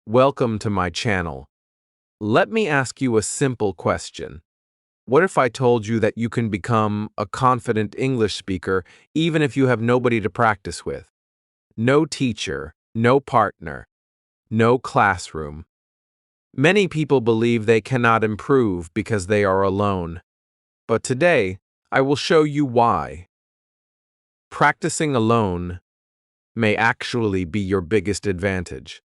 Welcome to my channel. Let me ask you a simple question. What if I told you that you can become a confident English speaker even if you have nobody to practice with? No teacher, no partner, no classroom. Many people believe they cannot improve because they are alone. But today, I will show you why. Practicing alone may actually be your biggest advantage.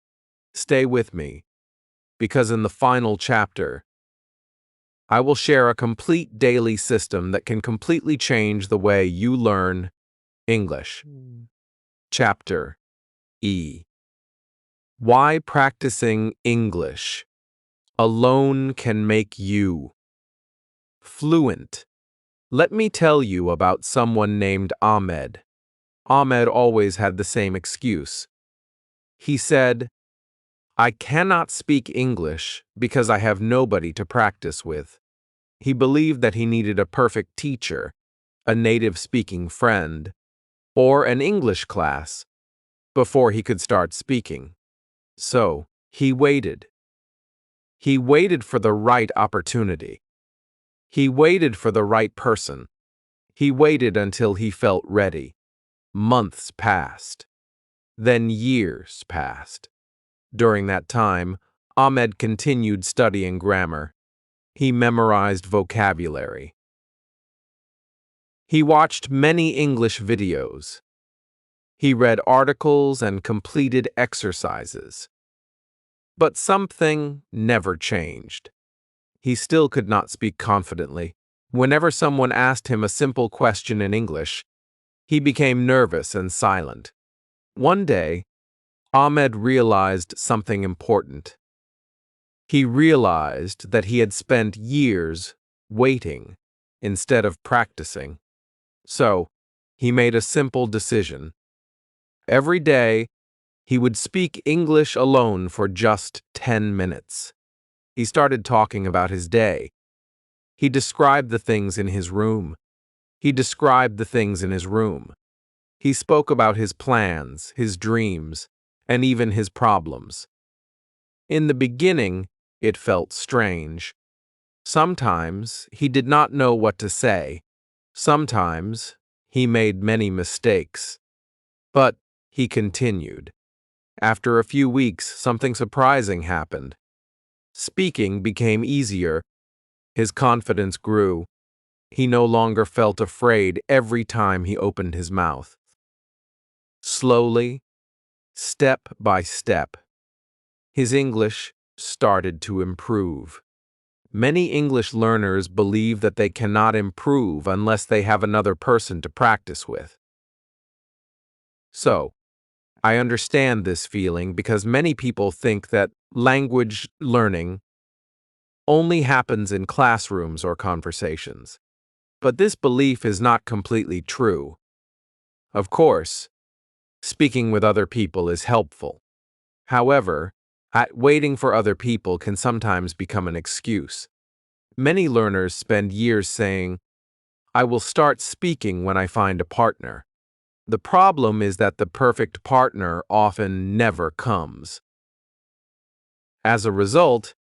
Stay with me, because in the final chapter, I will share a complete daily system that can completely change the way you learn English. Chapter E. Why practicing English alone can make you fluent. Let me tell you about someone named Ahmed. Ahmed always had the same excuse. He said, "I cannot speak English because I have nobody to practice with." He believed that he needed a perfect teacher, a native-speaking friend, or an English class before he could start speaking. So, he waited. He waited for the right opportunity. He waited for the right person. He waited until he felt ready. Months passed. Then years passed. During that time, Ahmed continued studying grammar. He memorized vocabulary. He watched many English videos. He read articles and completed exercises. But something never changed. He still could not speak confidently. Whenever someone asked him a simple question in English, he became nervous and silent. One day, Ahmed realized something important. He realized that he had spent years waiting instead of practicing. So, he made a simple decision. Every day, he would speak English alone for just 10 minutes. He started talking about his day. He described the things in his room. He described the things in his room. He spoke about his plans, his dreams, and even his problems. In the beginning, it felt strange. Sometimes he did not know what to say. Sometimes he made many mistakes. But he continued. After a few weeks, something surprising happened. Speaking became easier. His confidence grew. He no longer felt afraid every time he opened his mouth. Slowly, step by step, his English started to improve. Many English learners believe that they cannot improve unless they have another person to practice with. So, I understand this feeling because many people think that language learning only happens in classrooms or conversations. But this belief is not completely true. Of course, speaking with other people is helpful. However, waiting for other people can sometimes become an excuse. Many learners spend years saying, "I will start speaking when I find a partner." The problem is that the perfect partner often never comes. As a result,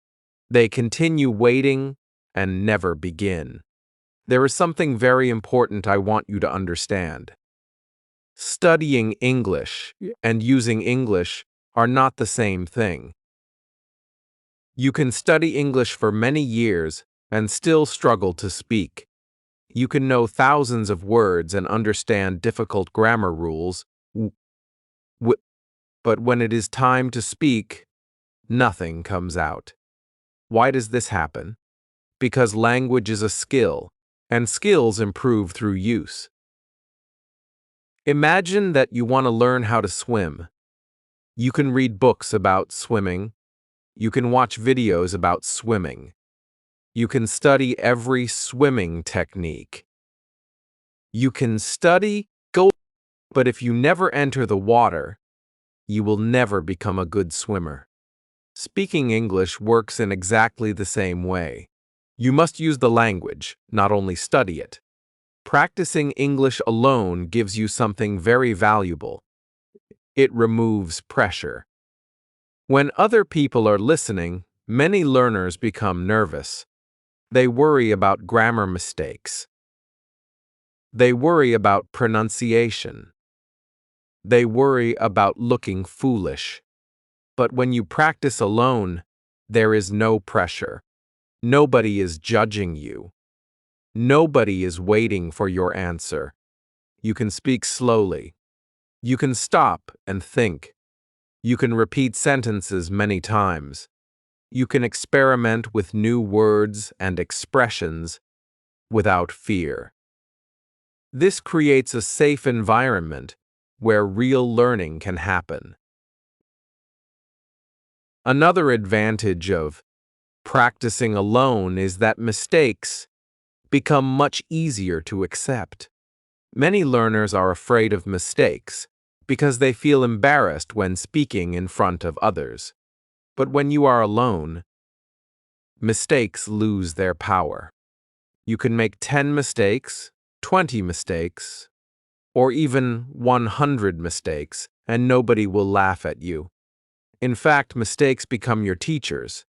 they continue waiting and never begin. There is something very important I want you to understand. Studying English and using English are not the same thing. You can study English for many years and still struggle to speak. You can know thousands of words and understand difficult grammar rules, but when it is time to speak, nothing comes out. Why does this happen? Because language is a skill, and skills improve through use. Imagine that you want to learn how to swim. You can read books about swimming. You can watch videos about swimming. You can study every swimming technique. You can study, but if you never enter the water, you will never become a good swimmer. Speaking English works in exactly the same way. You must use the language, not only study it. Practicing English alone gives you something very valuable. It removes pressure. When other people are listening, many learners become nervous. They worry about grammar mistakes. They worry about pronunciation. They worry about looking foolish. But when you practice alone, there is no pressure. Nobody is judging you. Nobody is waiting for your answer. You can speak slowly. You can stop and think. You can repeat sentences many times. You can experiment with new words and expressions without fear. This creates a safe environment where real learning can happen. Another advantage of practicing alone is that mistakes become much easier to accept. Many learners are afraid of mistakes because they feel embarrassed when speaking in front of others. But when you are alone, mistakes lose their power. You can make 10 mistakes, 20 mistakes, or even 100 mistakes, and nobody will laugh at you. In fact, mistakes become your teachers.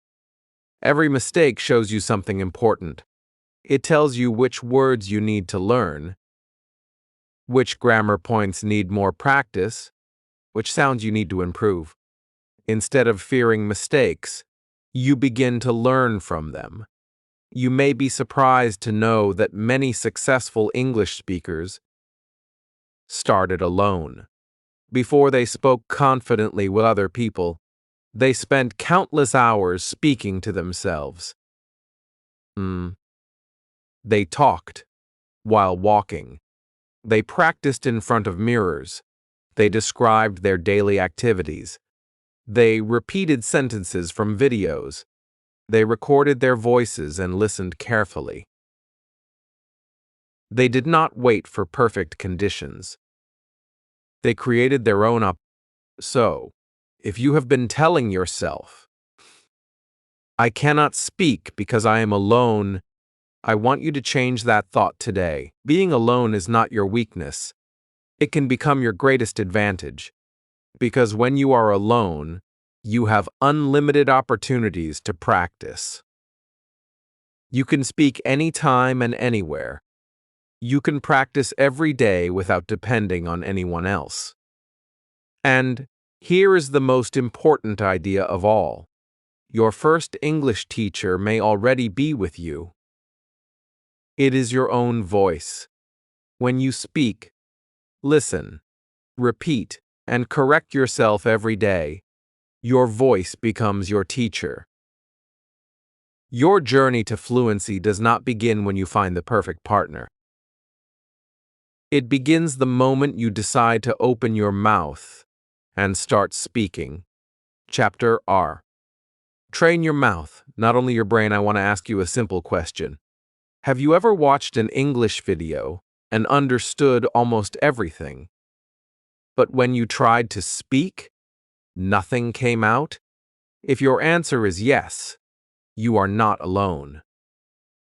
Every mistake shows you something important. It tells you which words you need to learn, which grammar points need more practice, which sounds you need to improve. Instead of fearing mistakes, you begin to learn from them. You may be surprised to know that many successful English speakers started alone. Before they spoke confidently with other people, they spent countless hours speaking to themselves. They talked while walking. They practiced in front of mirrors. They described their daily activities. They repeated sentences from videos. They recorded their voices and listened carefully. They did not wait for perfect conditions. They created their own So, if you have been telling yourself, "I cannot speak because I am alone," I want you to change that thought today. Being alone is not your weakness. It can become your greatest advantage. Because when you are alone, you have unlimited opportunities to practice. You can speak anytime and anywhere. You can practice every day without depending on anyone else. And here is the most important idea of all. Your first English teacher may already be with you. It is your own voice. When you speak, listen, repeat, and correct yourself every day. Your voice becomes your teacher. Your journey to fluency does not begin when you find the perfect partner. It begins the moment you decide to open your mouth and start speaking. Chapter R. Train your mouth, not only your brain. I want to ask you a simple question. Have you ever watched an English video and understood almost everything, but when you tried to speak, nothing came out? If your answer is yes, you are not alone.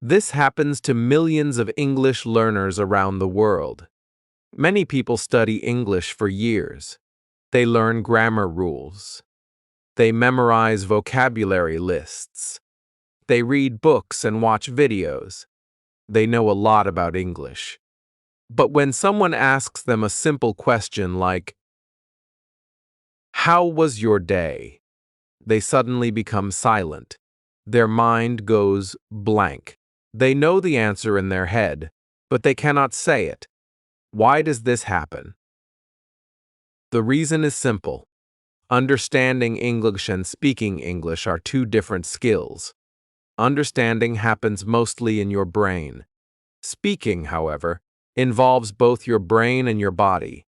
This happens to millions of English learners around the world. Many people study English for years. They learn grammar rules. They memorize vocabulary lists. They read books and watch videos. They know a lot about English. But when someone asks them a simple question like, "How was your day?" they suddenly become silent. Their mind goes blank. They know the answer in their head, but they cannot say it. Why does this happen? The reason is simple. Understanding English and speaking English are two different skills. Understanding happens mostly in your brain. Speaking, however, involves both your brain and your body.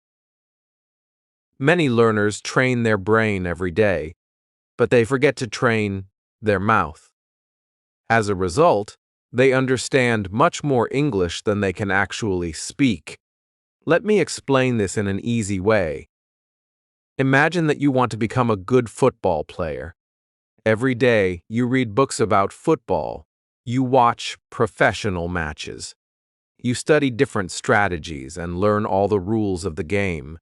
Many learners train their brain every day, but they forget to train their mouth. As a result, they understand much more English than they can actually speak. Let me explain this in an easy way. Imagine that you want to become a good football player. Every day, you read books about football. You watch professional matches. You study different strategies and learn all the rules of the game.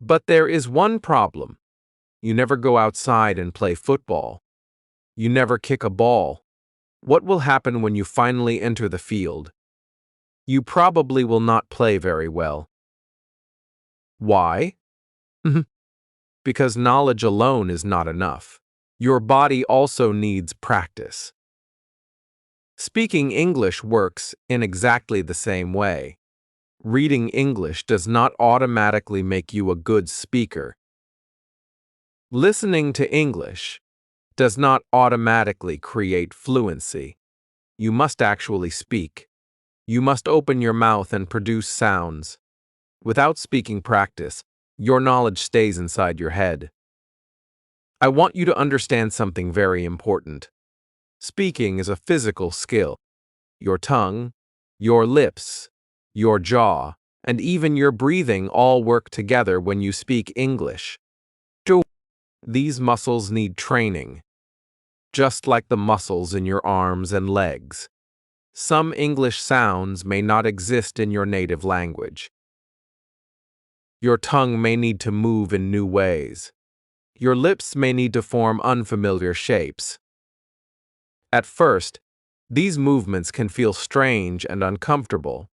But there is one problem. You never go outside and play football. You never kick a ball. What will happen when you finally enter the field? You probably will not play very well. Why? Because knowledge alone is not enough. Your body also needs practice. Speaking English works in exactly the same way. Reading English does not automatically make you a good speaker. Listening to English does not automatically create fluency. You must actually speak. You must open your mouth and produce sounds. Without speaking practice, your knowledge stays inside your head. I want you to understand something very important. Speaking is a physical skill. Your tongue, your lips, your jaw, and even your breathing all work together when you speak English. These muscles need training, just like the muscles in your arms and legs. Some English sounds may not exist in your native language. Your tongue may need to move in new ways. Your lips may need to form unfamiliar shapes. At first, these movements can feel strange and uncomfortable.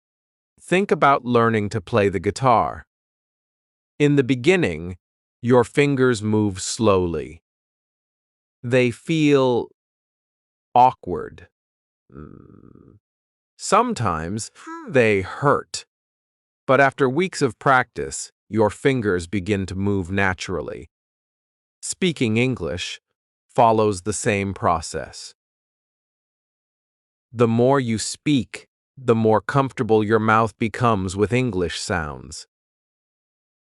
Think about learning to play the guitar. In the beginning, your fingers move slowly. They feel awkward. Sometimes they hurt. But after weeks of practice, your fingers begin to move naturally. Speaking English follows the same process. The more you speak, the more comfortable your mouth becomes with English sounds.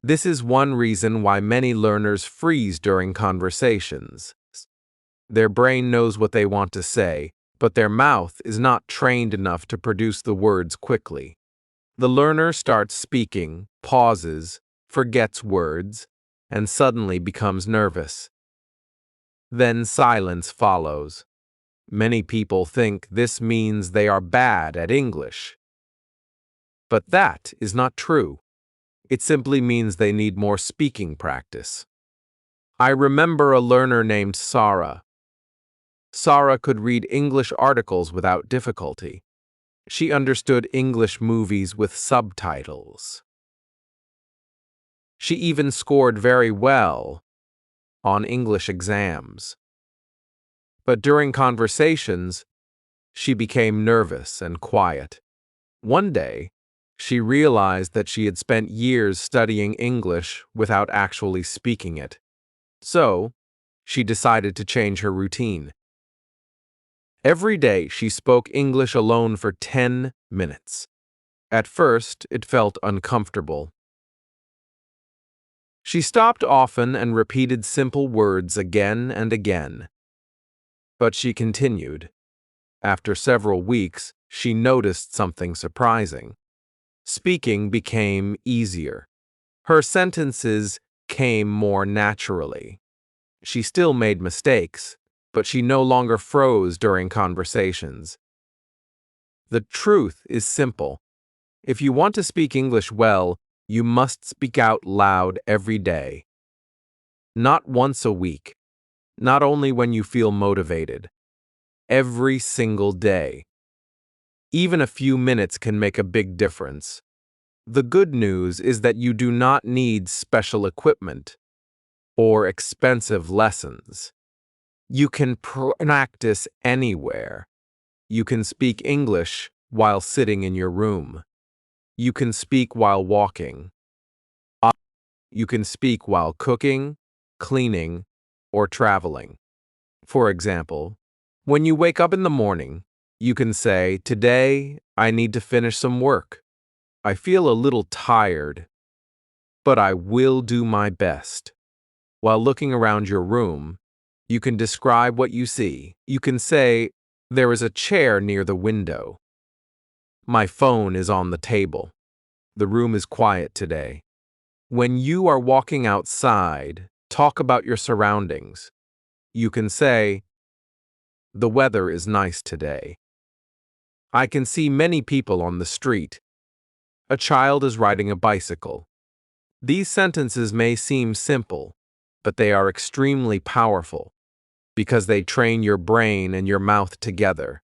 This is one reason why many learners freeze during conversations. Their brain knows what they want to say, but their mouth is not trained enough to produce the words quickly. The learner starts speaking, pauses, forgets words, and suddenly becomes nervous. Then silence follows. Many people think this means they are bad at English. But that is not true. It simply means they need more speaking practice. I remember a learner named Sarah. Sarah could read English articles without difficulty. She understood English movies with subtitles. She even scored very well on English exams. But during conversations, she became nervous and quiet. One day, she realized that she had spent years studying English without actually speaking it. So, she decided to change her routine. Every day, she spoke English alone for 10 minutes. At first, it felt uncomfortable. She stopped often and repeated simple words again and again. But she continued. After several weeks, she noticed something surprising. Speaking became easier. Her sentences came more naturally. She still made mistakes, but she no longer froze during conversations. The truth is simple. If you want to speak English well, you must speak out loud every day. Not once a week. Not only when you feel motivated. Every single day. Even a few minutes can make a big difference. The good news is that you do not need special equipment or expensive lessons. You can practice anywhere. You can speak English while sitting in your room. You can speak while walking. You can speak while cooking, cleaning, or traveling. For example, when you wake up in the morning, you can say, "Today, I need to finish some work. I feel a little tired, but I will do my best." While looking around your room, you can describe what you see. You can say, "There is a chair near the window. My phone is on the table. The room is quiet today." When you are walking outside, talk about your surroundings. You can say, "The weather is nice today. I can see many people on the street. A child is riding a bicycle." These sentences may seem simple, but they are extremely powerful because they train your brain and your mouth together.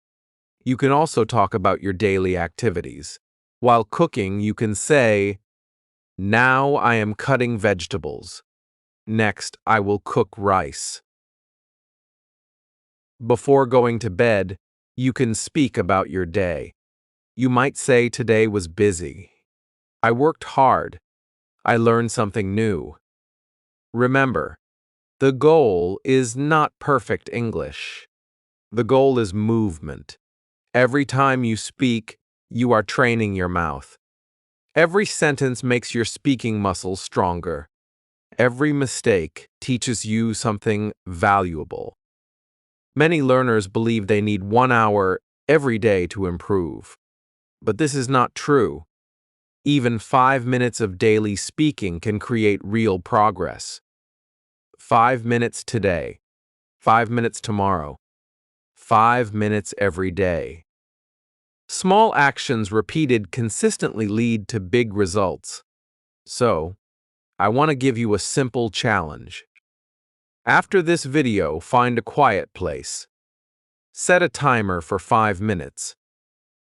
You can also talk about your daily activities. While cooking, you can say, "Now I am cutting vegetables. Next, I will cook rice." Before going to bed, you can speak about your day. You might say today was busy. I worked hard. I learned something new. Remember, the goal is not perfect English. The goal is movement. Every time you speak, you are training your mouth. Every sentence makes your speaking muscles stronger. Every mistake teaches you something valuable. Many learners believe they need 1 hour every day to improve. But this is not true. Even 5 minutes of daily speaking can create real progress. 5 minutes today, 5 minutes tomorrow, 5 minutes every day. Small actions repeated consistently lead to big results. So, I want to give you a simple challenge. After this video, find a quiet place. Set a timer for 5 minutes.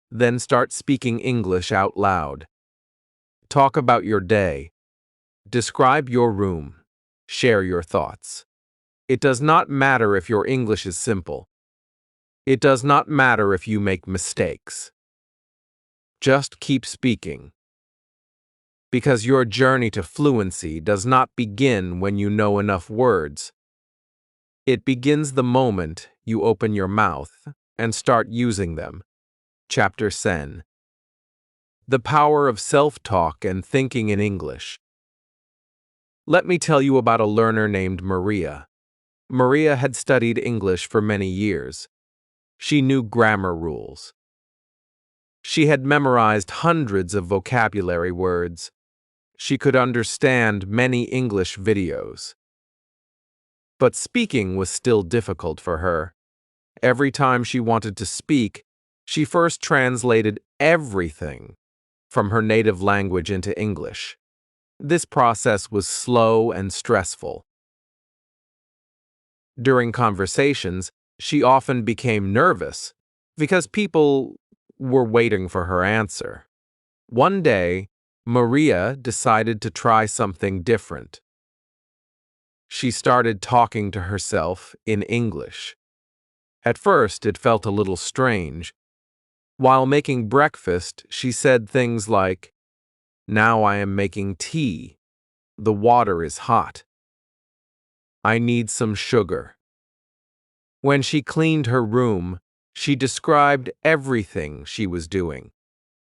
Then start speaking English out loud. Talk about your day. Describe your room. Share your thoughts. It does not matter if your English is simple. It does not matter if you make mistakes. Just keep speaking. Because your journey to fluency does not begin when you know enough words. It begins the moment you open your mouth and start using them. Chapter 10. The power of self-talk and thinking in English. Let me tell you about a learner named Maria. Maria had studied English for many years. She knew grammar rules. She had memorized hundreds of vocabulary words. She could understand many English videos. But speaking was still difficult for her. Every time she wanted to speak, she first translated everything from her native language into English. This process was slow and stressful. During conversations, she often became nervous because people were waiting for her answer. One day, Maria decided to try something different. She started talking to herself in English. At first, it felt a little strange. While making breakfast, she said things like, "Now I am making tea. The water is hot. I need some sugar." When she cleaned her room, she described everything she was doing.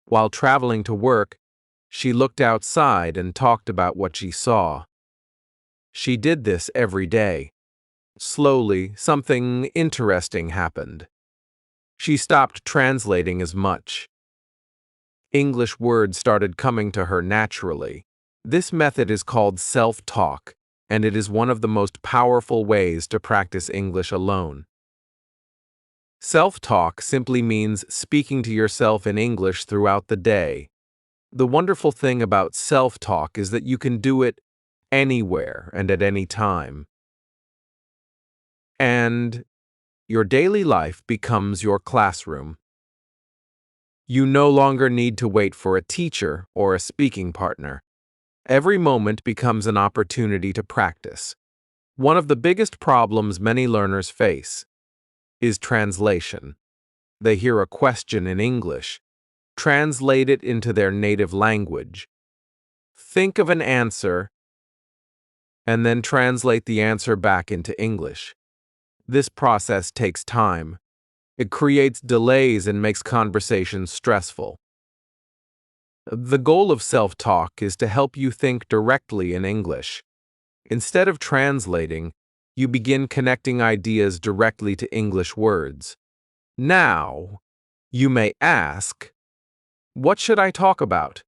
While traveling to work, she looked outside and talked about what she saw. She did this every day. Slowly, something interesting happened. She stopped translating as much. English words started coming to her naturally. This method is called self-talk, and it is one of the most powerful ways to practice English alone. Self-talk simply means speaking to yourself in English throughout the day. The wonderful thing about self-talk is that you can do it anywhere and at any time. And your daily life becomes your classroom. You no longer need to wait for a teacher or a speaking partner. Every moment becomes an opportunity to practice. One of the biggest problems many learners face is translation. They hear a question in English, translate it into their native language, think of an answer, and then translate the answer back into English. This process takes time. It creates delays and makes conversations stressful. The goal of self-talk is to help you think directly in English. Instead of translating, you begin connecting ideas directly to English words. Now, you may ask, what should I talk about?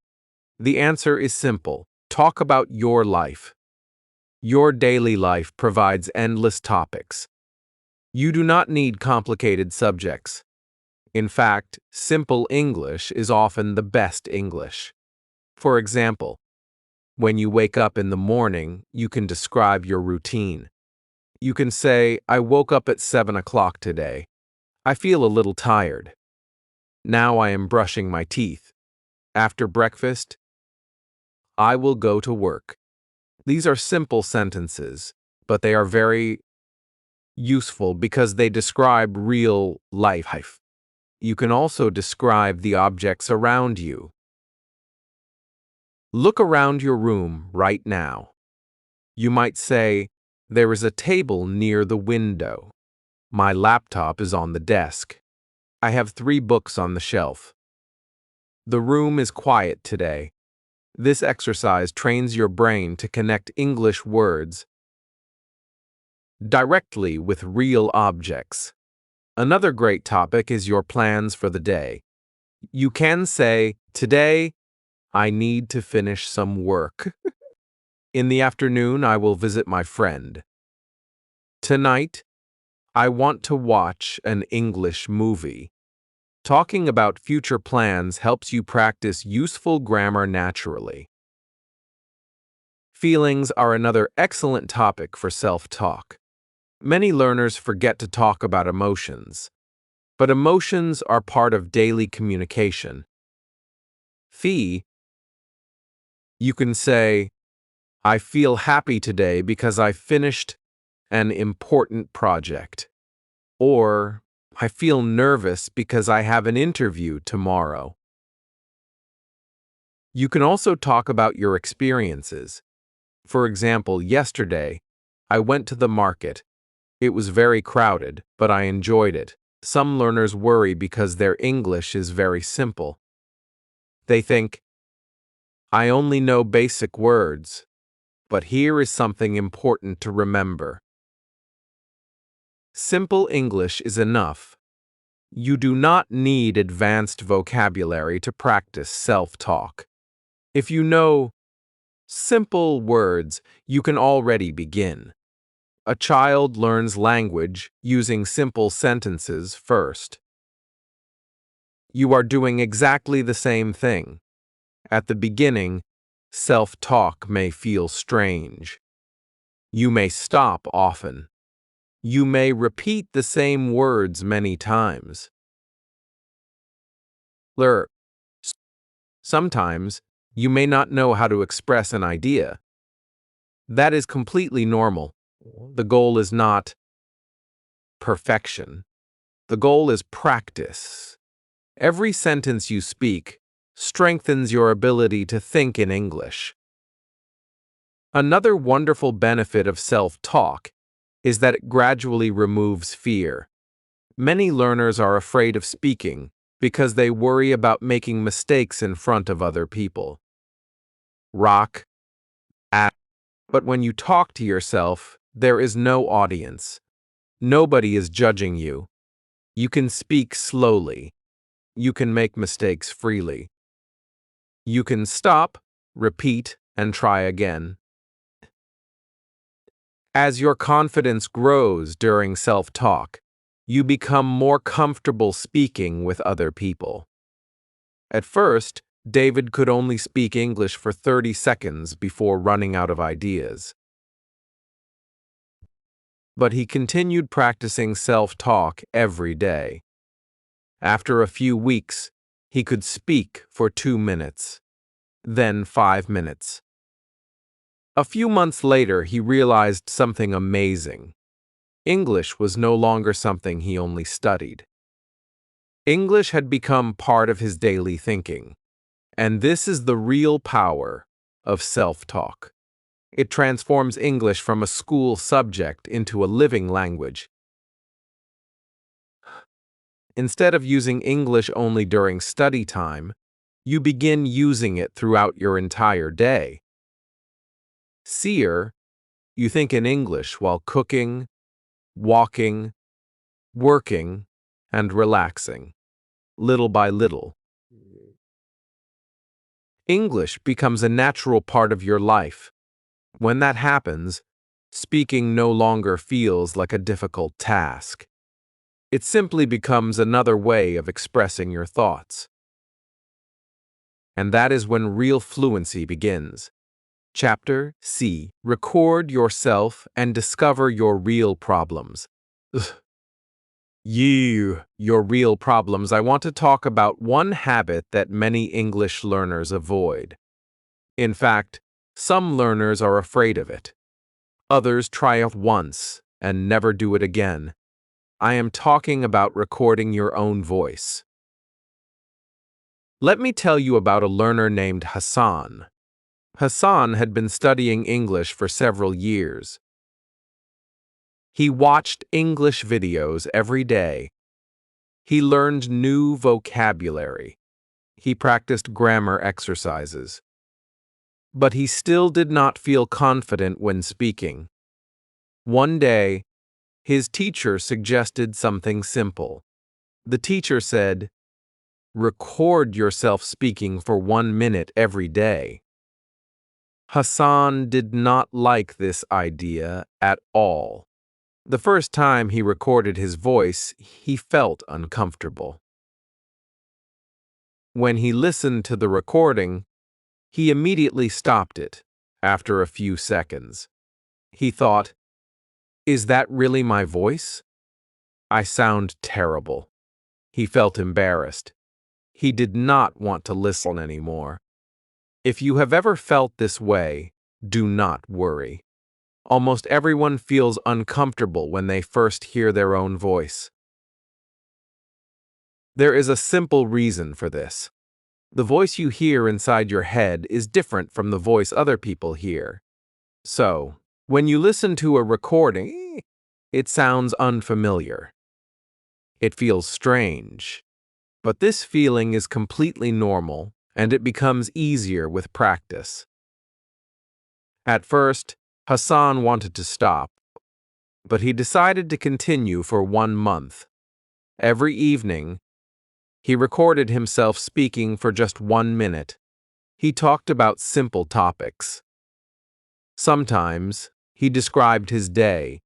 The answer is simple. Talk about your life. Your daily life provides endless topics. You do not need complicated subjects. In fact, simple English is often the best English. For example, When you wake up in the morning, you can describe your routine. You can say, I woke up at 7 o'clock today. I feel a little tired. Now I am brushing my teeth. After breakfast, I will go to work. These are simple sentences, but they are very useful because they describe real life. You can also describe the objects around you. Look around your room right now. You might say, there is a table near the window. My laptop is on the desk. I have 3 books on the shelf. The room is quiet today. This exercise trains your brain to connect English words directly with real objects. Another great topic is your plans for the day. You can say, today, I need to finish some work. In the afternoon, I will visit my friend. Tonight, I want to watch an English movie. Talking about future plans helps you practice useful grammar naturally. Feelings are another excellent topic for self-talk. Many learners forget to talk about emotions, but emotions are part of daily communication. You can say, I feel happy today because I finished an important project. Or, I feel nervous because I have an interview tomorrow. You can also talk about your experiences. For example, yesterday, I went to the market. It was very crowded, but I enjoyed it. Some learners worry because their English is very simple. They think, I only know basic words, but here is something important to remember. Simple English is enough. You do not need advanced vocabulary to practice self-talk. If you know simple words, you can already begin. A child learns language using simple sentences first. You are doing exactly the same thing. At the beginning, self-talk may feel strange. You may stop often. You may repeat the same words many times. Sometimes, you may not know how to express an idea. That is completely normal. The goal is not perfection. The goal is practice. Every sentence you speak strengthens your ability to think in English. Another wonderful benefit of self-talk is that it gradually removes fear. Many learners are afraid of speaking because they worry about making mistakes in front of other people. But when you talk to yourself, there is no audience. Nobody is judging you. You can speak slowly. You can make mistakes freely. You can stop, repeat, and try again. As your confidence grows during self-talk, you become more comfortable speaking with other people. At first, David could only speak English for 30 seconds before running out of ideas. But he continued practicing self-talk every day. After a few weeks, he could speak for 2 minutes, then 5 minutes. A few months later, he realized something amazing. English was no longer something he only studied. English had become part of his daily thinking. And this is the real power of self-talk. It transforms English from a school subject into a living language. Instead of using English only during study time, you begin using it throughout your entire day. You think in English while cooking, walking, working, and relaxing, little by little. English becomes a natural part of your life. When that happens, speaking no longer feels like a difficult task. It simply becomes another way of expressing your thoughts. And that is when real fluency begins. Chapter C. Record yourself and discover your real problems. Ugh. Your real problems. I want to talk about one habit that many English learners avoid. In fact, some learners are afraid of it. Others try it once and never do it again. I am talking about recording your own voice. Let me tell you about a learner named Hassan. Hassan had been studying English for several years. He watched English videos every day. He learned new vocabulary. He practiced grammar exercises. But he still did not feel confident when speaking. One day, his teacher suggested something simple. The teacher said, "Record yourself speaking for 1 minute every day." Hassan did not like this idea at all. The first time he recorded his voice, he felt uncomfortable. When he listened to the recording, he immediately stopped it after a few seconds. He thought, "Is that really my voice? I sound terrible." He felt embarrassed. He did not want to listen anymore. If you have ever felt this way, do not worry. Almost everyone feels uncomfortable when they first hear their own voice. There is a simple reason for this. The voice you hear inside your head is different from the voice other people hear. So, when you listen to a recording, it sounds unfamiliar. It feels strange. But this feeling is completely normal, and it becomes easier with practice. At first, Hassan wanted to stop, but he decided to continue for 1 month. Every evening, he recorded himself speaking for just 1 minute. He talked about simple topics. Sometimes, he described his day.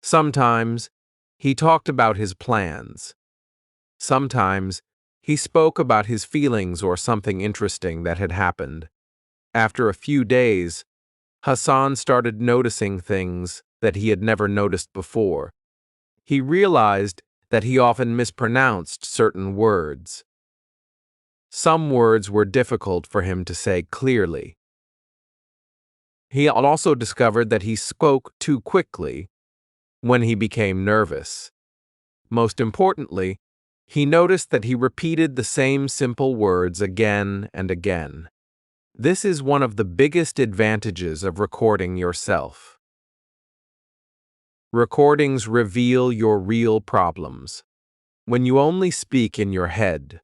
Sometimes, he talked about his plans. Sometimes, he spoke about his feelings or something interesting that had happened. After a few days, Hassan started noticing things that he had never noticed before. He realized that he often mispronounced certain words. Some words were difficult for him to say clearly. He also discovered that he spoke too quickly when he became nervous. Most importantly, he noticed that he repeated the same simple words again and again. This is one of the biggest advantages of recording yourself. Recordings reveal your real problems. When you only speak in your head,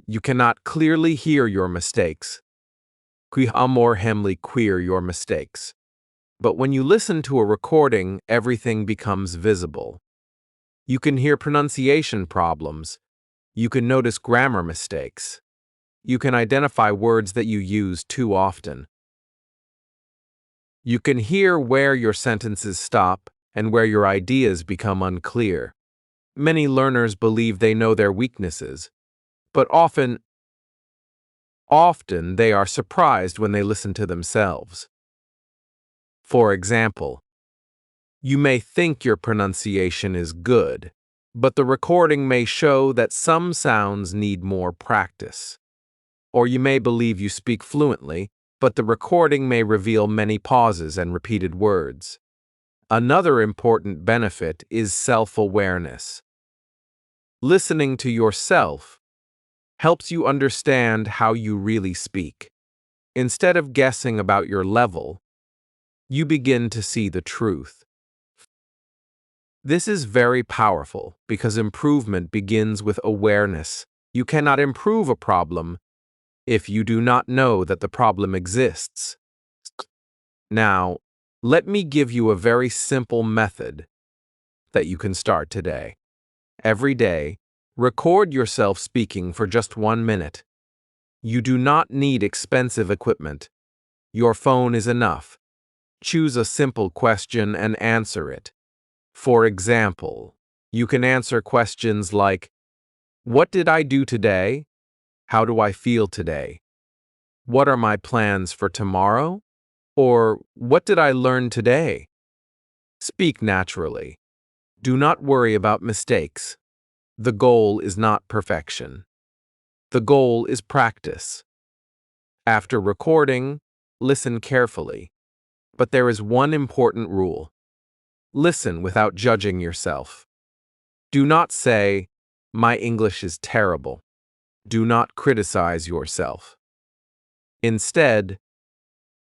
you cannot clearly hear your mistakes. Your mistakes. But when you listen to a recording, everything becomes visible. You can hear pronunciation problems. You can notice grammar mistakes. You can identify words that you use too often. You can hear where your sentences stop and where your ideas become unclear. Many learners believe they know their weaknesses, but often they are surprised when they listen to themselves. For example, you may think your pronunciation is good, but the recording may show that some sounds need more practice. Or you may believe you speak fluently, but the recording may reveal many pauses and repeated words. Another important benefit is self-awareness. Listening to yourself helps you understand how you really speak. Instead of guessing about your level, you begin to see the truth. This is very powerful because improvement begins with awareness. You cannot improve a problem if you do not know that the problem exists. Now, let me give you a very simple method that you can start today. Every day, record yourself speaking for just 1 minute. You do not need expensive equipment. Your phone is enough. Choose a simple question and answer it. For example, you can answer questions like, "What did I do today? How do I feel today? What are my plans for tomorrow?" Or, what did I learn today? Speak naturally. Do not worry about mistakes. The goal is not perfection. The goal is practice. After recording, listen carefully. But there is one important rule. Listen without judging yourself. Do not say, "My English is terrible." Do not criticize yourself. Instead,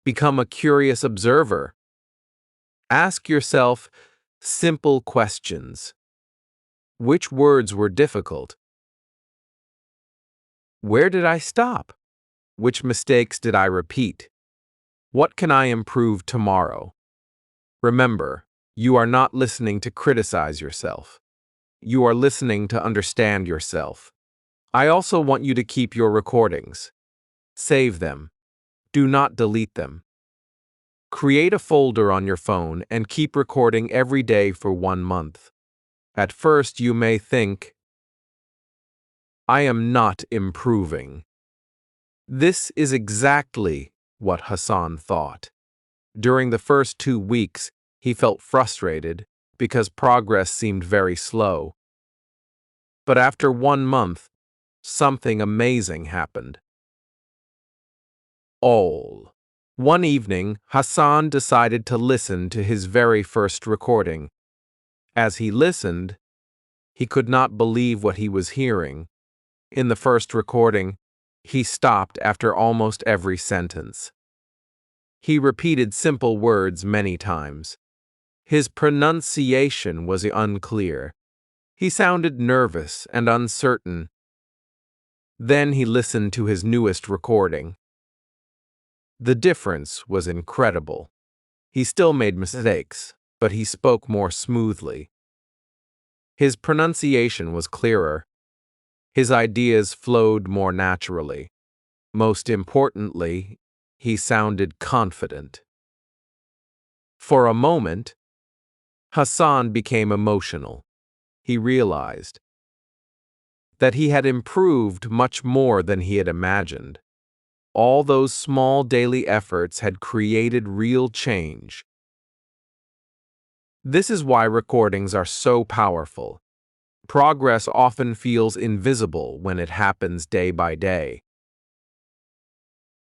become a curious observer. Ask yourself simple questions. Which words were difficult? Where did I stop? Which mistakes did I repeat? What can I improve tomorrow? Remember, you are not listening to criticize yourself. You are listening to understand yourself. I also want you to keep your recordings. Save them. Do not delete them. Create a folder on your phone and keep recording every day for 1 month. At first, you may think, "I am not improving." This is exactly what Hassan thought. During the first 2 weeks, he felt frustrated because progress seemed very slow. But after 1 month, something amazing happened. One evening, Hassan decided to listen to his very first recording. As he listened, he could not believe what he was hearing. In the first recording, he stopped after almost every sentence. He repeated simple words many times. His pronunciation was unclear. He sounded nervous and uncertain. Then he listened to his newest recording. The difference was incredible. He still made mistakes, but he spoke more smoothly. His pronunciation was clearer. His ideas flowed more naturally. Most importantly, he sounded confident. For a moment, Hassan became emotional. He realized that he had improved much more than he had imagined. All those small daily efforts had created real change. This is why recordings are so powerful. Progress often feels invisible when it happens day by day.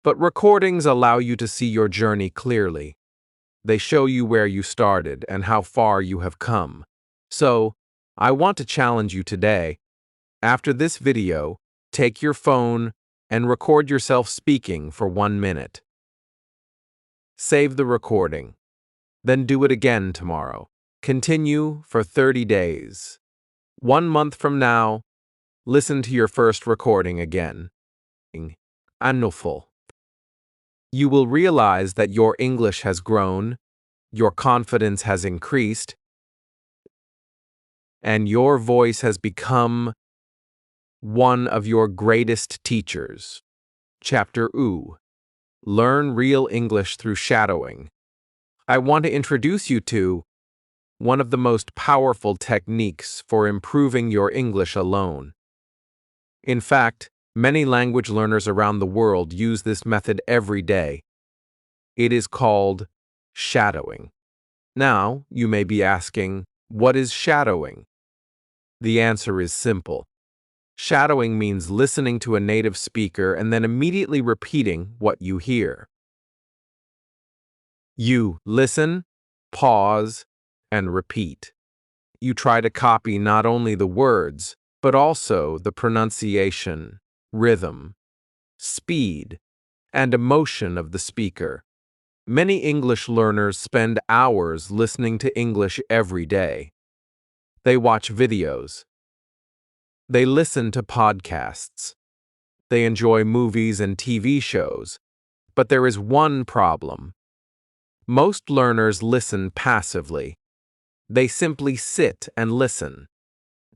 But recordings allow you to see your journey clearly. They show you where you started and how far you have come. So, I want to challenge you today. After this video, take your phone and record yourself speaking for 1 minute. Save the recording. Then do it again tomorrow. Continue for 30 days. 1 month from now, listen to your first recording again. Annual. You will realize that your English has grown, your confidence has increased, and your voice has become one of your greatest teachers. Chapter Oo. Learn real English through shadowing. I want to introduce you to one of the most powerful techniques for improving your English alone. In fact, many language learners around the world use this method every day. It is called shadowing. Now, you may be asking, what is shadowing? The answer is simple. Shadowing means listening to a native speaker and then immediately repeating what you hear. You listen, pause, and repeat. You try to copy not only the words, but also the pronunciation, rhythm, speed, and emotion of the speaker. Many English learners spend hours listening to English every day. They watch videos. They listen to podcasts. They enjoy movies and TV shows. But there is one problem. Most learners listen passively. They simply sit and listen.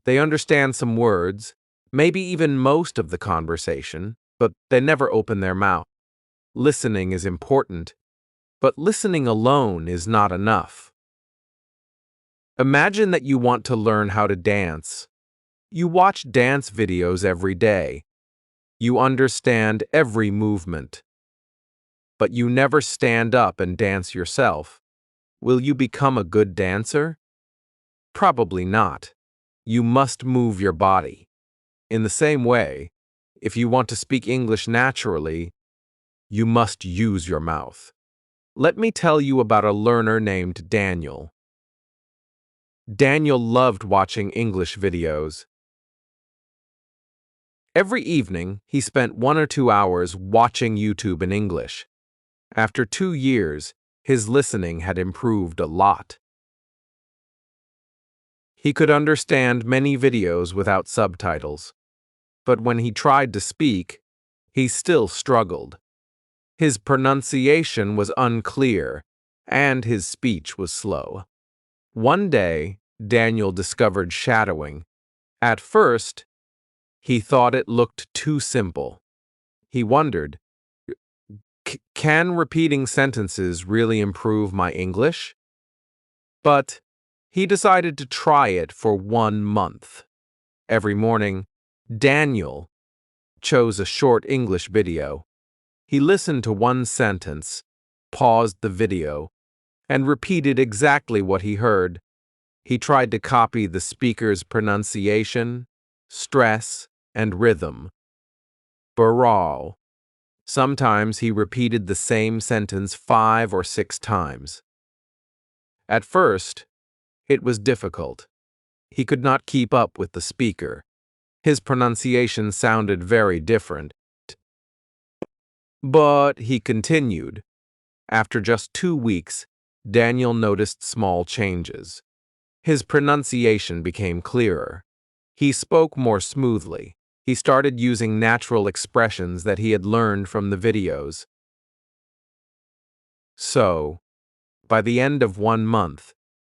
They understand some words, maybe even most of the conversation, but they never open their mouth. Listening is important, but listening alone is not enough. Imagine that you want to learn how to dance. You watch dance videos every day. You understand every movement. but you never stand up and dance yourself. Will you become a good dancer? Probably not. You must move your body. In the same way, if you want to speak English naturally, you must use your mouth. Let me tell you about a learner named Daniel. Daniel loved watching English videos. Every evening, he spent 1 or 2 hours watching YouTube in English. After 2 years, his listening had improved a lot. He could understand many videos without subtitles, but when he tried to speak, he still struggled. His pronunciation was unclear, and his speech was slow. One day, Daniel discovered shadowing. At first, he thought it looked too simple. He wondered, can repeating sentences really improve my English? But he decided to try it for 1 month. Every morning, Daniel chose a short English video. He listened to one sentence, paused the video, and repeated exactly what he heard. He tried to copy the speaker's pronunciation, stress, and rhythm. Baral. Sometimes he repeated the same sentence 5 or 6 times. At first, it was difficult. He could not keep up with the speaker. His pronunciation sounded very different. But he continued. After just 2 weeks, Daniel noticed small changes. His pronunciation became clearer. He spoke more smoothly. He started using natural expressions that he had learned from the videos. So, by the end of 1 month,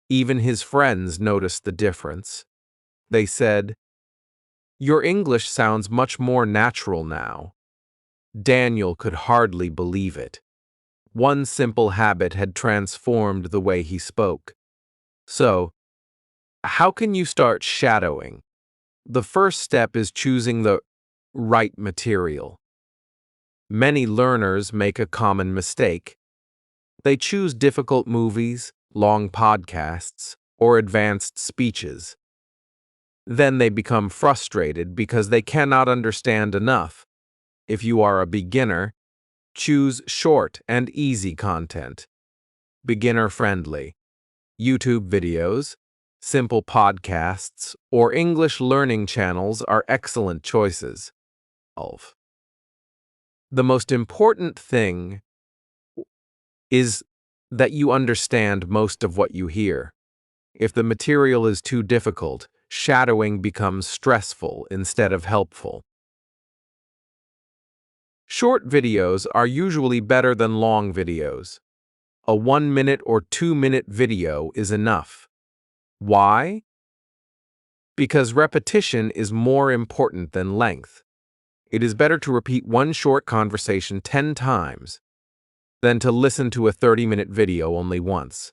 even his friends noticed the difference. They said, "Your English sounds much more natural now." Daniel could hardly believe it. One simple habit had transformed the way he spoke. So, how can you start shadowing? The first step is choosing the right material. Many learners make a common mistake. They choose difficult movies, long podcasts, or advanced speeches. Then they become frustrated because they cannot understand enough. If you are a beginner, choose short and easy content. Beginner-friendly. YouTube videos, simple podcasts, or English learning channels are excellent choices. The most important thing is that you understand most of what you hear. If the material is too difficult, shadowing becomes stressful instead of helpful. Short videos are usually better than long videos. A 1-minute or 2-minute video is enough. Why? Because repetition is more important than length. It is better to repeat one short conversation 10 times than to listen to a 30-minute video only once.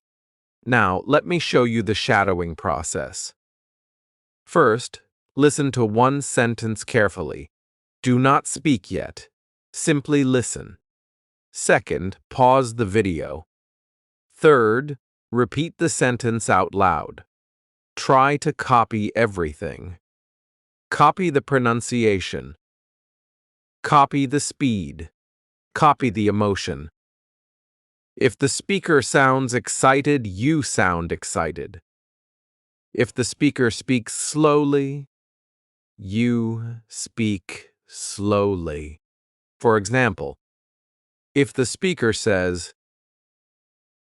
Now, let me show you the shadowing process. First, listen to one sentence carefully. Do not speak yet. Simply listen. Second, pause the video. Third, repeat the sentence out loud. Try to copy everything. Copy the pronunciation. Copy the speed. Copy the emotion. If the speaker sounds excited, you sound excited. If the speaker speaks slowly, you speak slowly. For example, if the speaker says,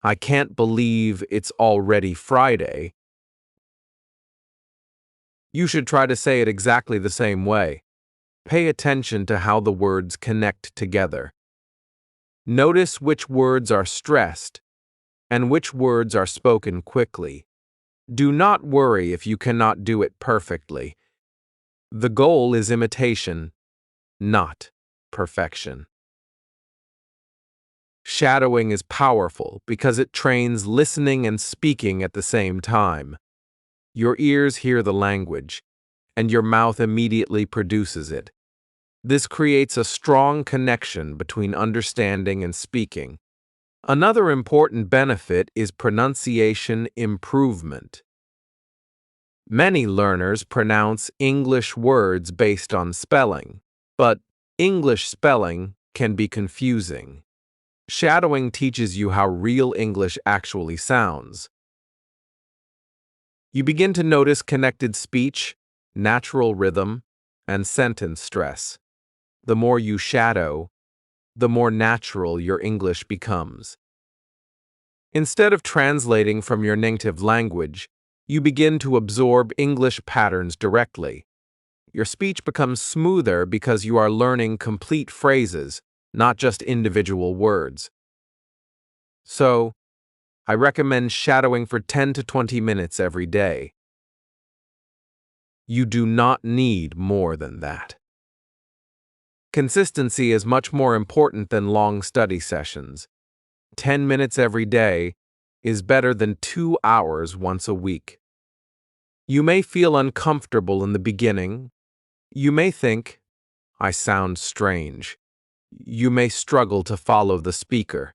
"I can't believe it's already Friday," you should try to say it exactly the same way. Pay attention to how the words connect together. Notice which words are stressed and which words are spoken quickly. Do not worry if you cannot do it perfectly. The goal is imitation, not perfection. Shadowing is powerful because it trains listening and speaking at the same time. Your ears hear the language, and your mouth immediately produces it. This creates a strong connection between understanding and speaking. Another important benefit is pronunciation improvement. Many learners pronounce English words based on spelling, but English spelling can be confusing. Shadowing teaches you how real English actually sounds. You begin to notice connected speech, natural rhythm, and sentence stress. The more you shadow, the more natural your English becomes. Instead of translating from your native language, you begin to absorb English patterns directly. Your speech becomes smoother because you are learning complete phrases, not just individual words. So, I recommend shadowing for 10 to 20 minutes every day. You do not need more than that. Consistency is much more important than long study sessions. 10 minutes every day is better than 2 hours once a week. You may feel uncomfortable in the beginning. You may think, I sound strange. You may struggle to follow the speaker.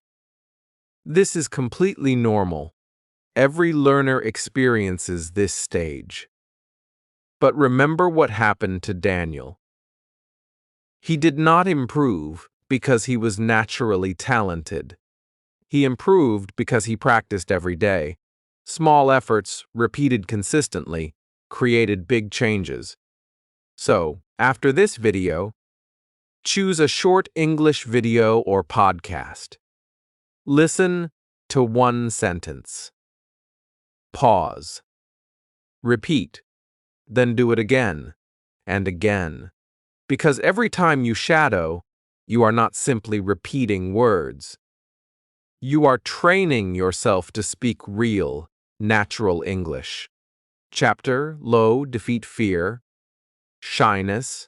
This is completely normal. Every learner experiences this stage. But remember what happened to Daniel. He did not improve because he was naturally talented. He improved because he practiced every day. Small efforts, repeated consistently, created big changes. So, after this video, choose a short English video or podcast. Listen to one sentence. Pause. Repeat. Then do it again and again. Because every time you shadow, you are not simply repeating words. You are training yourself to speak real, natural English. Chapter: Low, defeat fear, shyness,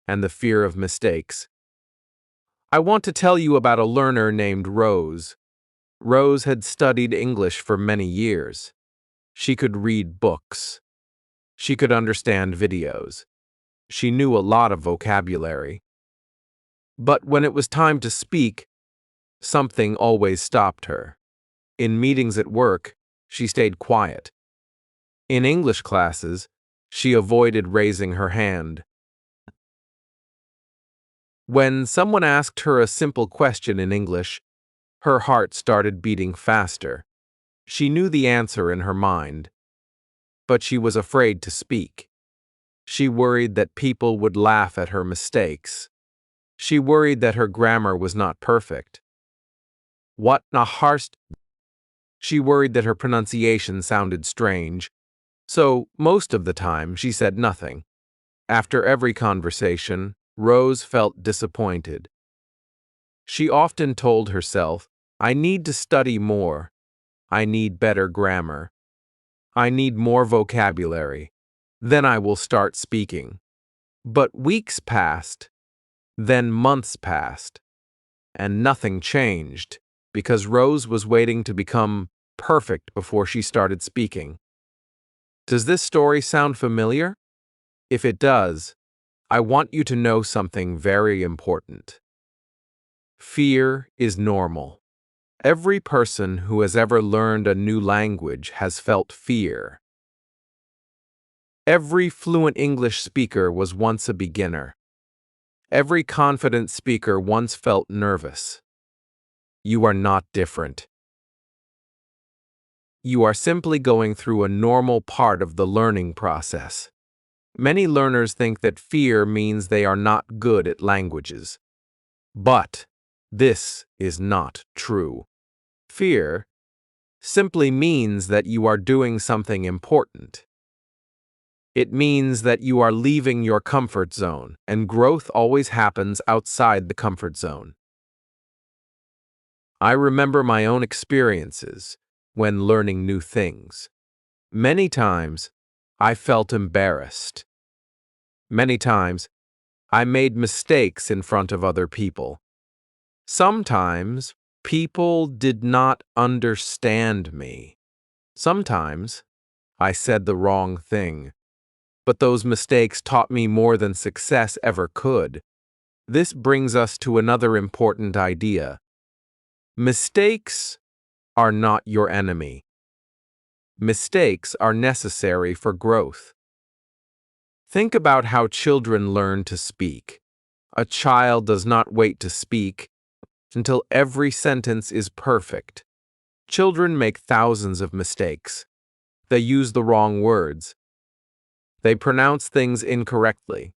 and the fear of mistakes. I want to tell you about a learner named Rose. Rose had studied English for many years. She could read books. She could understand videos. She knew a lot of vocabulary. But when it was time to speak, something always stopped her. In meetings at work, she stayed quiet. In English classes, she avoided raising her hand. When someone asked her a simple question in English, her heart started beating faster. She knew the answer in her mind, but she was afraid to speak. She worried that people would laugh at her mistakes. She worried that her grammar was not perfect. What a harsh. She worried that her pronunciation sounded strange, so most of the time she said nothing. After every conversation, Rose felt disappointed. She often told herself, I need to study more. I need better grammar. I need more vocabulary. Then I will start speaking. But weeks passed, then months passed, and nothing changed because Rose was waiting to become perfect before she started speaking. Does this story sound familiar? If it does, I want you to know something very important. Fear is normal. Every person who has ever learned a new language has felt fear. Every fluent English speaker was once a beginner. Every confident speaker once felt nervous. You are not different. You are simply going through a normal part of the learning process. Many learners think that fear means they are not good at languages. But this is not true. Fear simply means that you are doing something important. It means that you are leaving your comfort zone, and growth always happens outside the comfort zone. I remember my own experiences when learning new things. Many times, I felt embarrassed. Many times, I made mistakes in front of other people. Sometimes, people did not understand me. Sometimes, I said the wrong thing. but those mistakes taught me more than success ever could. This brings us to another important idea. Mistakes are not your enemy. Mistakes are necessary for growth. Think about how children learn to speak. A child does not wait to speak until every sentence is perfect. Children make thousands of mistakes. They use the wrong words. They pronounce things incorrectly.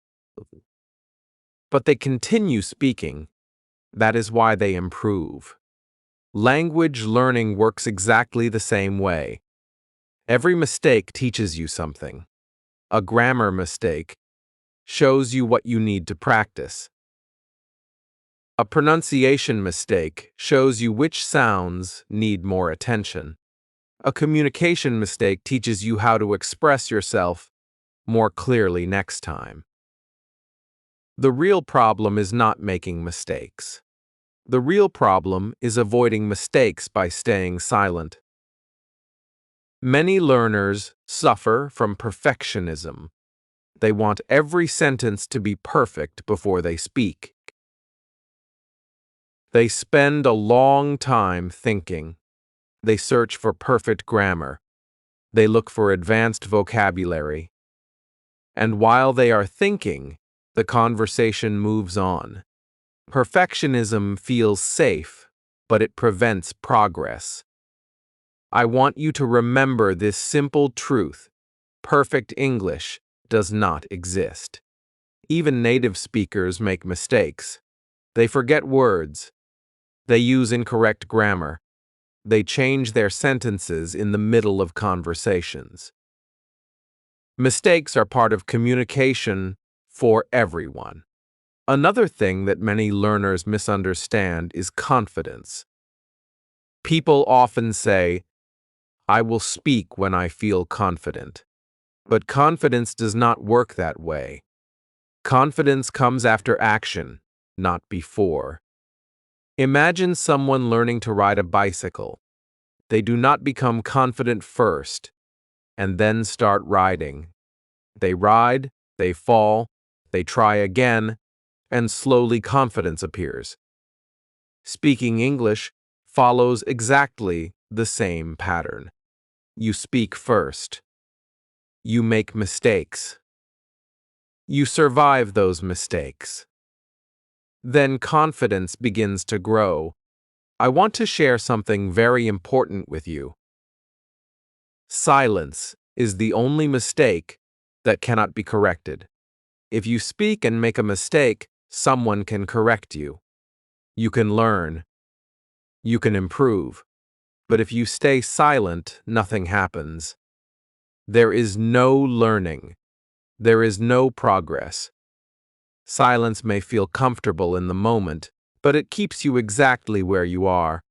But they continue speaking. That is why they improve. Language learning works exactly the same way. Every mistake teaches you something. A grammar mistake shows you what you need to practice. A pronunciation mistake shows you which sounds need more attention. A communication mistake teaches you how to express yourself more clearly next time. The real problem is not making mistakes. The real problem is avoiding mistakes by staying silent. Many learners suffer from perfectionism. They want every sentence to be perfect before they speak. They spend a long time thinking. They search for perfect grammar. They look for advanced vocabulary. And while they are thinking, the conversation moves on. Perfectionism feels safe, but it prevents progress. I want you to remember this simple truth. Perfect English does not exist. Even native speakers make mistakes. They forget words. They use incorrect grammar. They change their sentences in the middle of conversations. Mistakes are part of communication for everyone. Another thing that many learners misunderstand is confidence. People often say, "I will speak when I feel confident." But confidence does not work that way. Confidence comes after action, not before. Imagine someone learning to ride a bicycle. They do not become confident first and then start riding. They ride, they fall, they try again, and slowly confidence appears. Speaking English follows exactly the same pattern. You speak first. You make mistakes. You survive those mistakes. Then confidence begins to grow. I want to share something very important with you. Silence is the only mistake that cannot be corrected. If you speak and make a mistake, someone can correct you. You can learn. You can improve. But if you stay silent, nothing happens. There is no learning. There is no progress. Silence may feel comfortable in the moment, but it keeps you exactly where you are.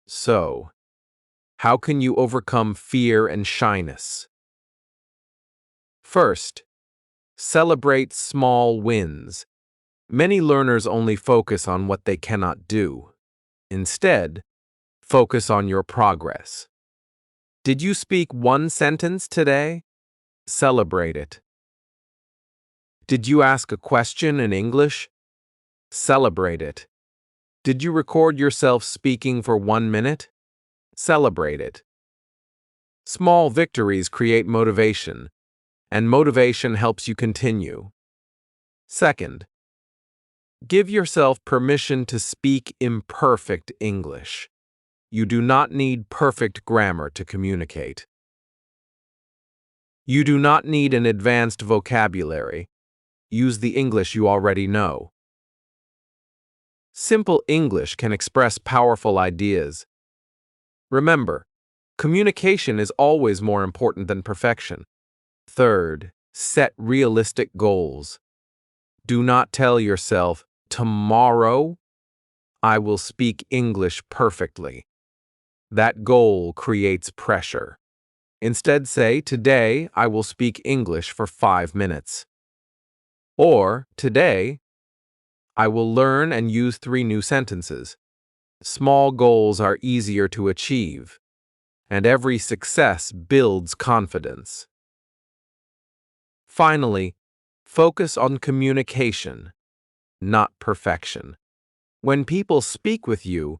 So, how can you overcome fear and shyness? First, celebrate small wins. Many learners only focus on what they cannot do. Instead, focus on your progress. Did you speak one sentence today? Celebrate it. Did you ask a question in English? Celebrate it. Did you record yourself speaking for 1 minute? Celebrate it. Small victories create motivation, and motivation helps you continue. Second, give yourself permission to speak imperfect English. You do not need perfect grammar to communicate. You do not need an advanced vocabulary. Use the English you already know. Simple English can express powerful ideas. Remember, communication is always more important than perfection. Third, set realistic goals. Do not tell yourself, "Tomorrow, I will speak English perfectly." That goal creates pressure. Instead say, "Today, I will speak English for 5 minutes." Or, "Today, I will learn and use 3 new sentences." Small goals are easier to achieve, and every success builds confidence. Finally, focus on communication, not perfection. When people speak with you,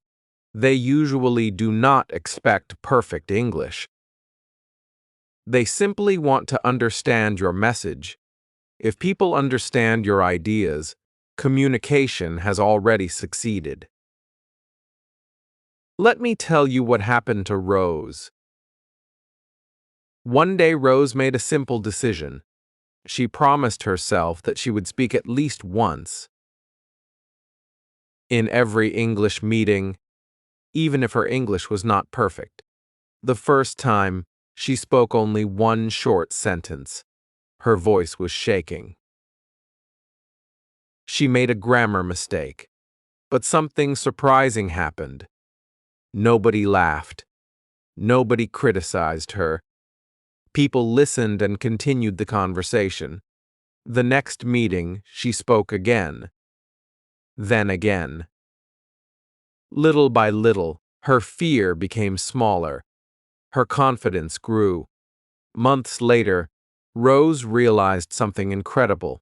they usually do not expect perfect English. They simply want to understand your message. If people understand your ideas, communication has already succeeded. Let me tell you what happened to Rose. One day, Rose made a simple decision. She promised herself that she would speak at least once in every English meeting, even if her English was not perfect. The first time, she spoke only one short sentence. Her voice was shaking. She made a grammar mistake, but something surprising happened. Nobody laughed. Nobody criticized her. People listened and continued the conversation. The next meeting, she spoke again. Then again. Little by little, her fear became smaller. Her confidence grew. Months later, Rose realized something incredible.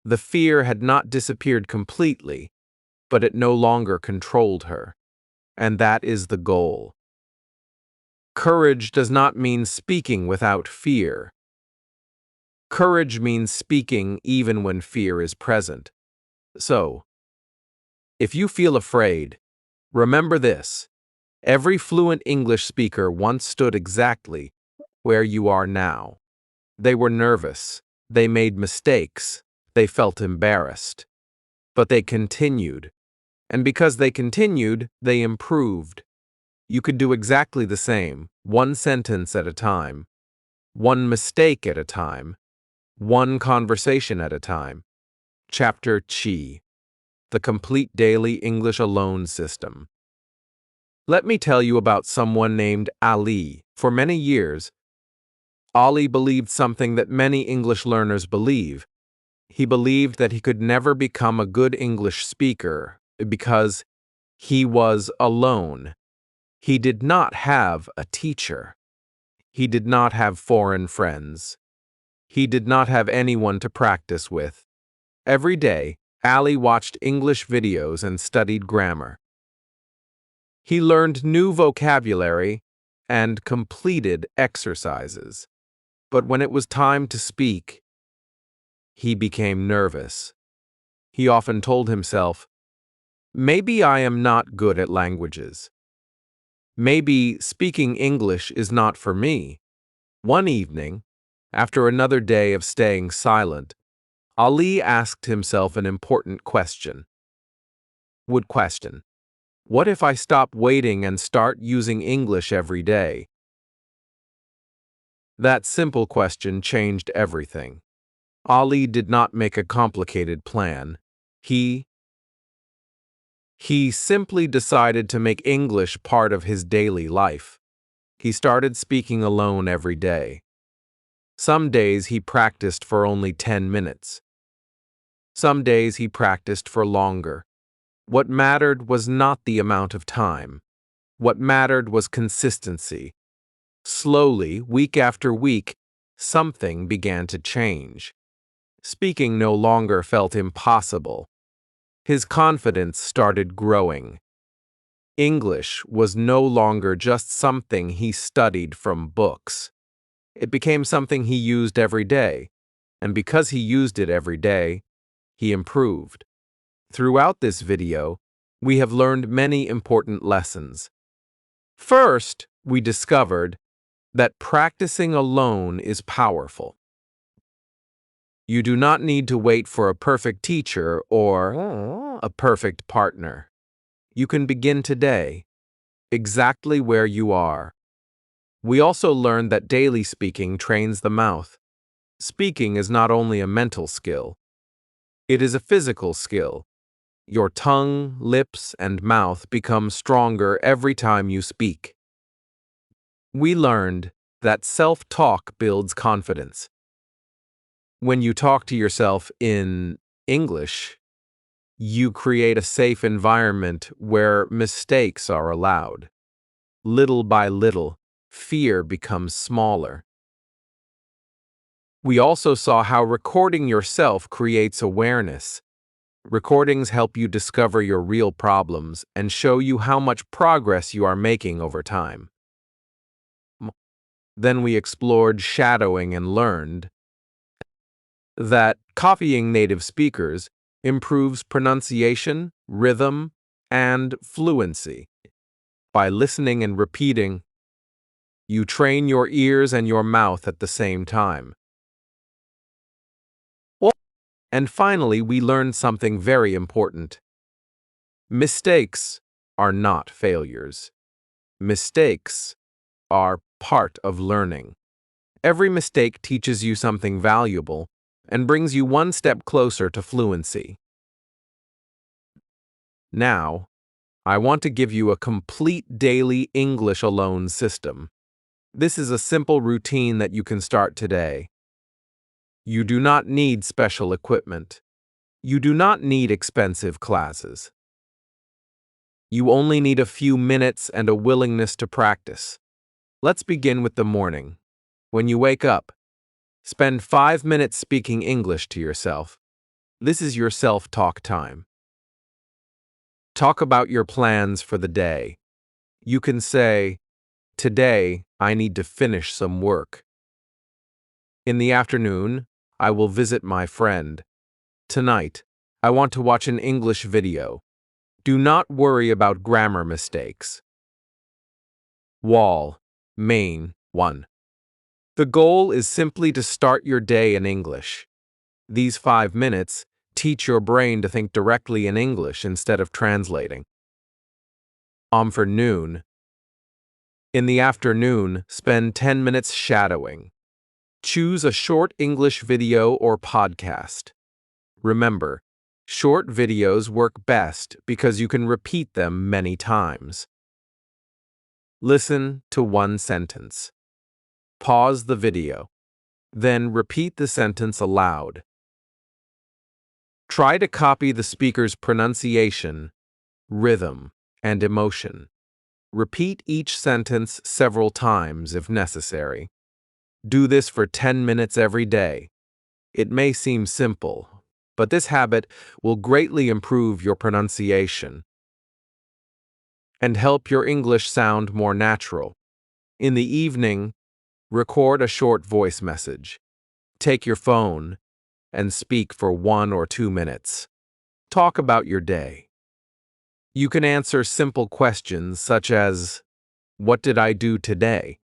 The fear had not disappeared completely, but it no longer controlled her. And that is the goal. Courage does not mean speaking without fear. Courage means speaking even when fear is present. So, if you feel afraid, remember this. Every fluent English speaker once stood exactly where you are now. They were nervous. They made mistakes. They felt embarrassed. But they continued. And because they continued, they improved. You could do exactly the same, one sentence at a time, one mistake at a time, one conversation at a time. Chapter Chi, the complete daily English alone system. Let me tell you about someone named Ali. For many years, Ali believed something that many English learners believe. He believed that he could never become a good English speaker because he was alone. He did not have a teacher. He did not have foreign friends. He did not have anyone to practice with. Every day, Ali watched English videos and studied grammar. He learned new vocabulary and completed exercises. But when it was time to speak, he became nervous. He often told himself, "Maybe I am not good at languages. Maybe speaking English is not for me." One evening, after another day of staying silent, Ali asked himself an important question. What if I stop waiting and start using English every day? That simple question changed everything. Ali did not make a complicated plan. He simply decided to make English part of his daily life. He started speaking alone every day. Some days he practiced for only 10 minutes. Some days he practiced for longer. What mattered was not the amount of time. What mattered was consistency. Slowly, week after week, something began to change. Speaking no longer felt impossible. His confidence started growing. English was no longer just something he studied from books. It became something he used every day, and because he used it every day, he improved. Throughout this video, we have learned many important lessons. First, we discovered that practicing alone is powerful. You do not need to wait for a perfect teacher or a perfect partner. You can begin today, exactly where you are. We also learned that daily speaking trains the mouth. Speaking is not only a mental skill, it is a physical skill. Your tongue, lips, and mouth become stronger every time you speak. We learned that self-talk builds confidence. When you talk to yourself in English, you create a safe environment where mistakes are allowed. Little by little, fear becomes smaller. We also saw how recording yourself creates awareness. Recordings help you discover your real problems and show you how much progress you are making over time. Then we explored shadowing and learned that copying native speakers improves pronunciation, rhythm, and fluency. By listening and repeating, you train your ears and your mouth at the same time. And finally, we learned something very important. Mistakes are not failures. Mistakes are part of learning. Every mistake teaches you something valuable and brings you one step closer to fluency. Now, I want to give you a complete daily English alone system. This is a simple routine that you can start today. You do not need special equipment. You do not need expensive classes. You only need a few minutes and a willingness to practice. Let's begin with the morning. When you wake up, spend 5 minutes speaking English to yourself. This is your self-talk time. Talk about your plans for the day. You can say, "Today, I need to finish some work." In the afternoon, I will visit my friend. Tonight, I want to watch an English video. Do not worry about grammar mistakes. Wall, Main 1. The goal is simply to start your day in English. These 5 minutes teach your brain to think directly in English instead of translating. For noon. In the afternoon, spend 10 minutes shadowing. Choose a short English video or podcast. Remember, short videos work best because you can repeat them many times. Listen to one sentence. Pause the video. Then repeat the sentence aloud. Try to copy the speaker's pronunciation, rhythm, and emotion. Repeat each sentence several times if necessary. Do this for 10 minutes every day. It may seem simple, but this habit will greatly improve your pronunciation and help your English sound more natural. In the evening, record a short voice message. Take your phone and speak for 1 or 2 minutes. Talk about your day. You can answer simple questions such as, "What did I do today?"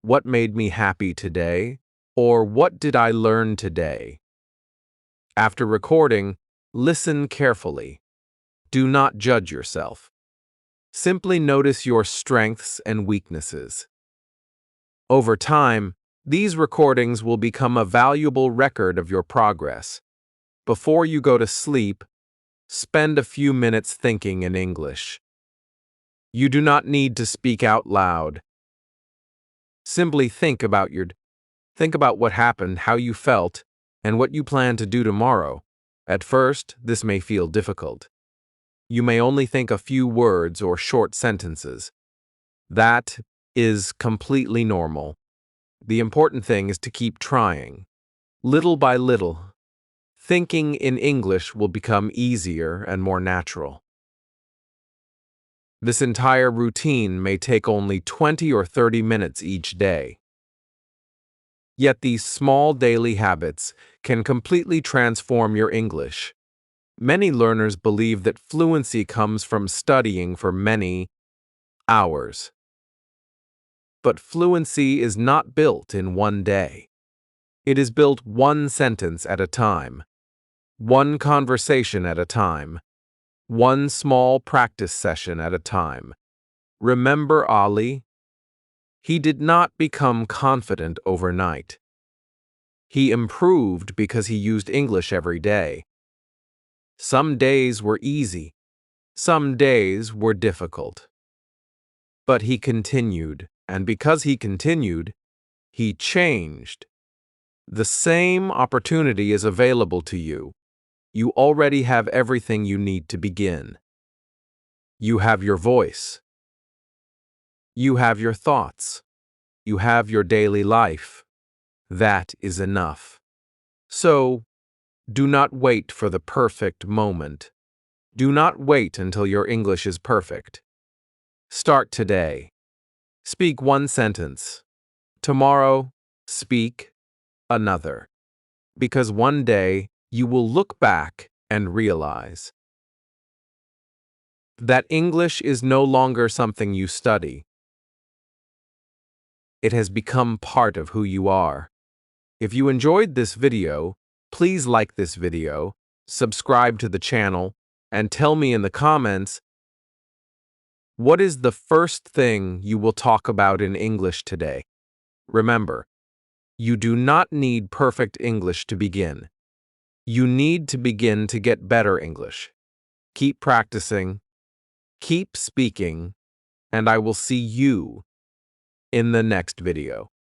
"What made me happy today?" or "What did I learn today?" After recording, listen carefully. Do not judge yourself. Simply notice your strengths and weaknesses. Over time, these recordings will become a valuable record of your progress. Before you go to sleep, spend a few minutes thinking in English. You do not need to speak out loud. Simply think about what happened, how you felt, and what you plan to do tomorrow. At first, this may feel difficult. You may only think a few words or short sentences. That is completely normal. The important thing is to keep trying. Little by little, thinking in English will become easier and more natural. This entire routine may take only 20 or 30 minutes each day. Yet these small daily habits can completely transform your English. Many learners believe that fluency comes from studying for many hours. But fluency is not built in one day. It is built one sentence at a time, one conversation at a time, one small practice session at a time. Remember Ali? He did not become confident overnight. He improved because he used English every day. Some days were easy. Some days were difficult. But he continued, and because he continued, he changed. The same opportunity is available to you. You already have everything you need to begin. You have your voice. You have your thoughts. You have your daily life. That is enough. So, do not wait for the perfect moment. Do not wait until your English is perfect. Start today. Speak one sentence. Tomorrow, speak another. Because one day you will look back and realize that English is no longer something you study. It has become part of who you are. If you enjoyed this video, please like this video, subscribe to the channel, and tell me in the comments what is the first thing you will talk about in English today. Remember, you do not need perfect English to begin. You need to begin to get better English. Keep practicing, keep speaking, and I will see you in the next video.